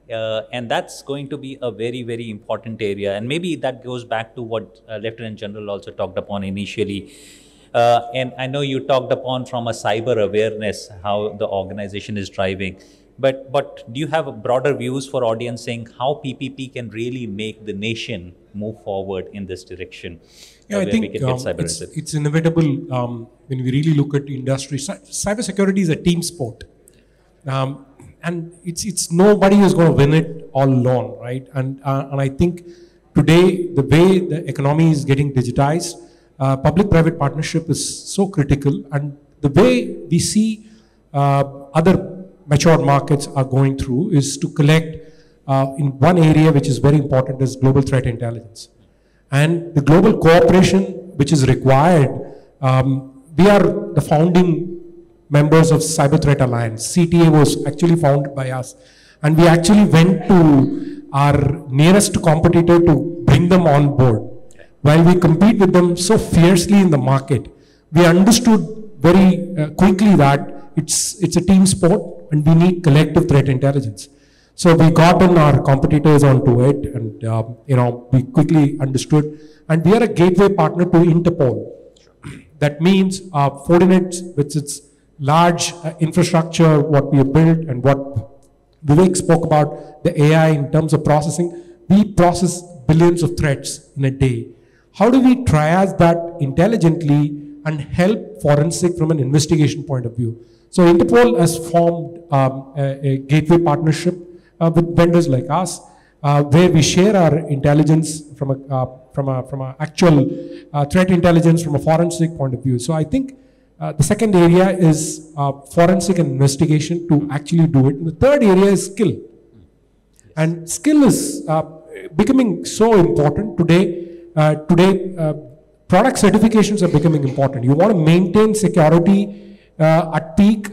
And that's going to be a very, very important area. And maybe that goes back to what Lieutenant General also talked upon initially. And I know you talked upon from a cyber awareness, how the organization is driving. But do you have broader views for audience saying how PPP can really make the nation move forward in this direction? Yeah, I think it's inevitable when we really look at industry. Cybersecurity is a team sport. and it's nobody is going to win it all alone, right? And I think today the way the economy is getting digitized, public-private partnership is so critical, and the way we see other mature markets are going through is to collect in one area which is very important is global threat intelligence. And the global cooperation which is required, we are the founding members of Cyber Threat Alliance. CTA was actually founded by us. And we actually went to our nearest competitor to bring them on board. While we compete with them so fiercely in the market, we understood very quickly that it's a team sport and we need collective threat intelligence. So we got in our competitors onto it, and we quickly understood. And we are a gateway partner to Interpol. That means Fortinet, with its large infrastructure, what we have built, and what Vivek spoke about, the AI in terms of processing, we process billions of threats in a day. How do we triage that intelligently and help forensic from an investigation point of view? So Interpol has formed a gateway partnership with vendors like us, where we share our intelligence from a actual threat intelligence from a forensic point of view. So I think the second area is forensic and investigation to actually do it. And the third area is skill. And skill is becoming so important today. Product certifications are becoming important. You want to maintain security at peak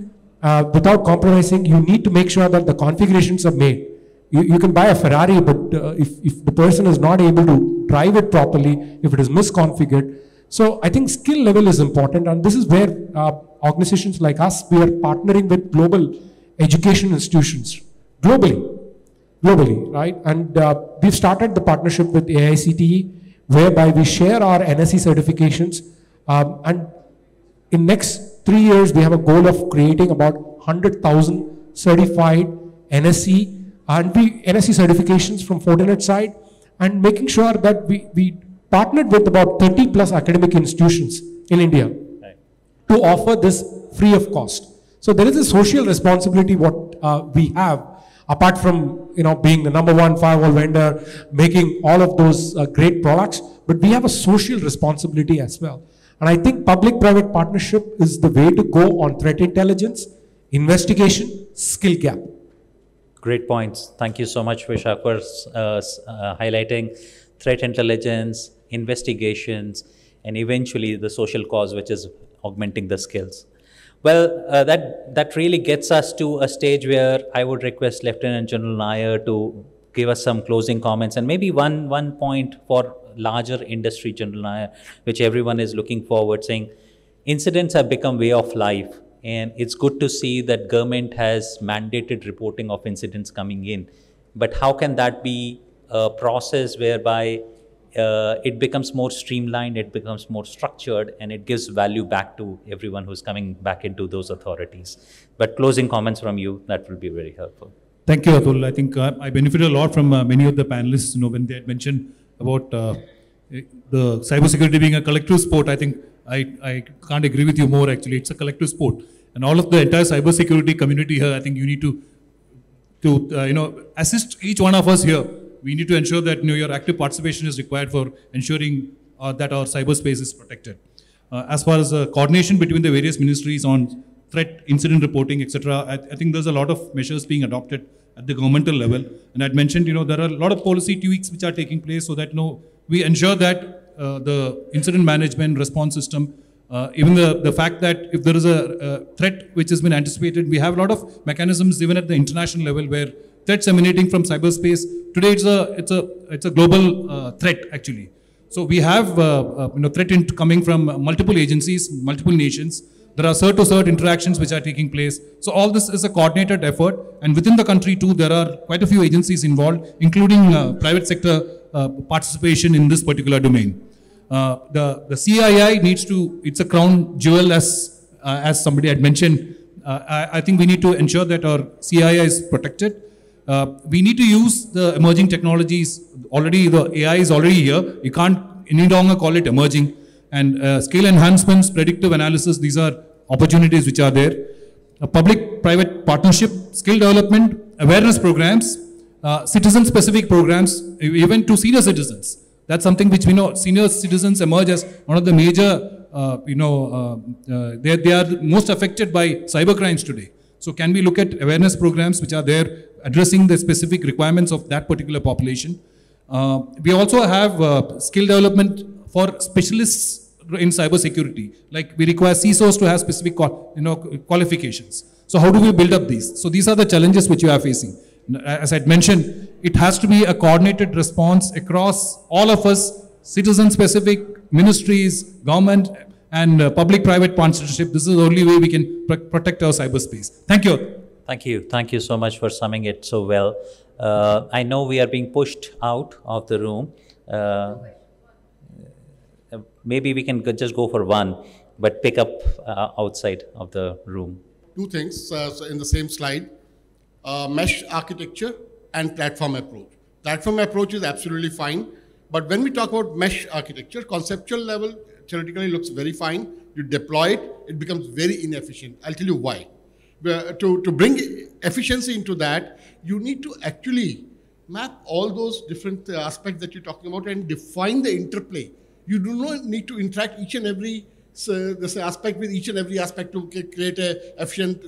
without compromising. You need to make sure that the configurations are made. You can buy a Ferrari, but if the person is not able to drive it properly, if it is misconfigured. So I think skill level is important, and this is where organizations like us, we are partnering with global education institutions globally, right? And we've started the partnership with AICTE, whereby we share our NSE certifications, and in next 3 years, we have a goal of creating about 100,000 certified NSE and NSE certifications from Fortinet side, and making sure that we partnered with about 30 plus academic institutions in India to offer this free of cost. So there is a social responsibility what we have, apart from being the #1 firewall vendor, making all of those great products, but we have a social responsibility as well. And I think public-private partnership is the way to go on threat intelligence, investigation, skill gap. Great points. Thank you so much, Vishak, for highlighting threat intelligence, investigations, and eventually the social cause, which is augmenting the skills. Well, that really gets us to a stage where I would request Lieutenant General Nair to give us some closing comments, and maybe one point for larger industry, General Nair, which everyone is looking forward, saying incidents have become way of life. And it's good to see that government has mandated reporting of incidents coming in. But how can that be a process whereby it becomes more streamlined, it becomes more structured, and it gives value back to everyone who's coming back into those authorities? But closing comments from you, that will be very helpful. Thank you, Atul. I think I benefited a lot from many of the panelists, when they had mentioned about the cybersecurity being a collective sport. I think I can't agree with you more, actually. It's a collective sport. And all of the entire cybersecurity community here, I think you need to assist each one of us here. We need to ensure that your active participation is required for ensuring that our cyberspace is protected. As far as coordination between the various ministries on threat, incident reporting, etc., I think there's a lot of measures being adopted at the governmental level. And I'd mentioned, there are a lot of policy tweaks which are taking place so that, we ensure that the incident management response system, even the fact that if there is a threat which has been anticipated, we have a lot of mechanisms even at the international level where threats emanating from cyberspace, today it's a global threat actually. So we have threat coming from multiple agencies, multiple nations. There are cert-to-cert interactions which are taking place. So all this is a coordinated effort, and within the country too, there are quite a few agencies involved, including private sector participation in this particular domain. The CII needs to, it's a crown jewel as somebody had mentioned. I think we need to ensure that our CII is protected. We need to use the emerging technologies. Already the AI is already here. You can't any longer call it emerging. And skill enhancements, predictive analysis, these are opportunities which are there. a public-private partnership, skill development, awareness programs, citizen-specific programs, even to senior citizens. That's something which we know senior citizens emerge as one of the major, they are most affected by cyber crimes today. So can we look at awareness programs which are there addressing the specific requirements of that particular population? We also have skill development for specialists in cybersecurity. Like we require CISOs to have specific qualifications. So how do we build up these? So these are the challenges which you are facing. As I mentioned, it has to be a coordinated response across all of us, citizen-specific, ministries, government, and public-private partnership. This is the only way we can protect our cyberspace. Thank you. Thank you. Thank you so much for summing it so well. I know we are being pushed out of the room. Maybe we can just go for one, but pick up outside of the room. Two things so in the same slide. Mesh architecture and platform approach. Platform approach is absolutely fine, but when we talk about mesh architecture, conceptual level theoretically looks very fine. You deploy it, it becomes very inefficient. I'll tell you why. To bring efficiency into that, you need to actually map all those different aspects that you're talking about and define the interplay. You do not need to interact each and every aspect with each and every aspect to create a efficient,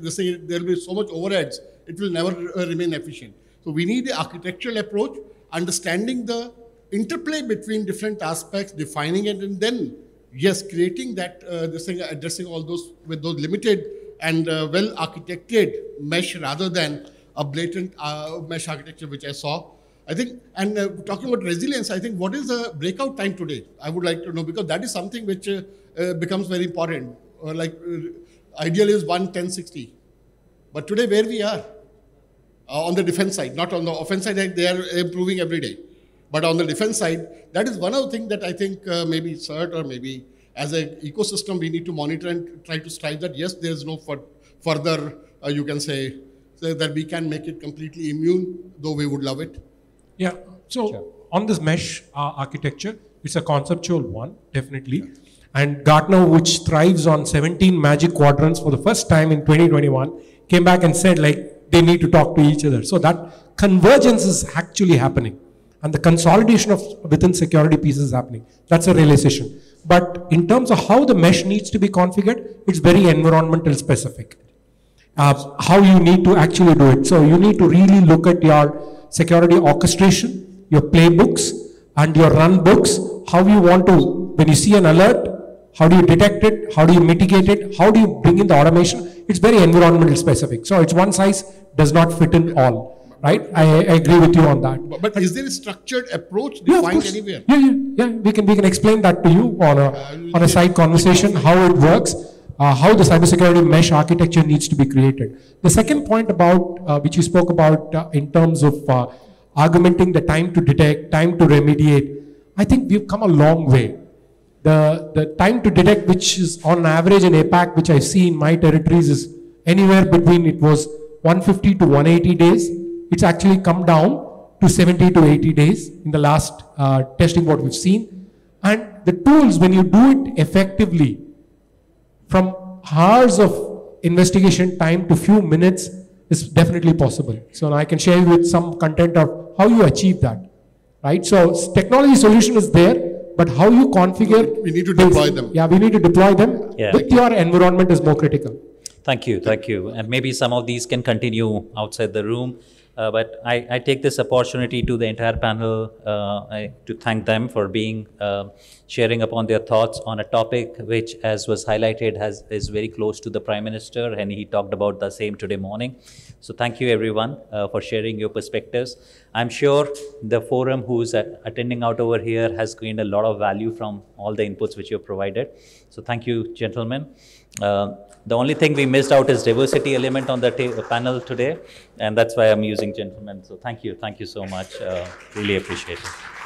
there will be so much overheads, it will never remain efficient. So we need the architectural approach, understanding the interplay between different aspects, defining it, and then, yes, creating that, addressing all those with those limited and well-architected mesh rather than a blatant mesh architecture, which I saw. I think, and talking about resilience, I think what is the breakout time today? I would like to know, because that is something which becomes very important. Ideal is 1-10-60. But today where we are? On the defense side, not on the offense side, they are improving every day. But on the defense side, that is one of the things that I think maybe CERT or maybe as an ecosystem, we need to monitor and try to strive that, yes, there is no further, you can say, that we can make it completely immune, though we would love it. Yeah, so sure. On this mesh architecture, it's a conceptual one, definitely. Yeah. And Gartner, which thrives on 17 magic quadrants for the first time in 2021, came back and said like they need to talk to each other. So that convergence is actually happening. And the consolidation of within security pieces is happening. That's a realization. But in terms of how the mesh needs to be configured, it's very environmental specific. How you need to actually do it. So you need to really look at your security orchestration, your playbooks, and your run books. How you want to, when you see an alert, how do you detect it? How do you mitigate it? How do you bring in the automation? It's very environmental specific. So it's one size does not fit in all, right? I agree with you on that. But is there a structured approach defined anywhere? Yeah. We can explain that to you on a side conversation, how it works. How the cybersecurity mesh architecture needs to be created. The second point about, which you spoke about in terms of augmenting the time to detect, time to remediate, I think we've come a long way. The time to detect, which is on average in APAC, which I see in my territories, is anywhere between, it was 150 to 180 days. It's actually come down to 70 to 80 days in the last testing what we've seen. And the tools, when you do it effectively, from hours of investigation time to few minutes is definitely possible. So I can share with some content of how you achieve that, right? So technology solution is there, but how you configure. We need to deploy them. Yeah, we need to deploy them with your environment is more critical. Thank you. And maybe some of these can continue outside the room. But I take this opportunity to the entire panel to thank them for being sharing upon their thoughts on a topic which, as was highlighted, is very close to the Prime Minister, and he talked about the same today morning. So thank you everyone for sharing your perspectives. I'm sure the forum who's attending out over here has gained a lot of value from all the inputs which you have provided. So thank you, gentlemen. The only thing we missed out is diversity element on the panel today, and that's why I'm using gentlemen. So thank you so much. Really appreciate it.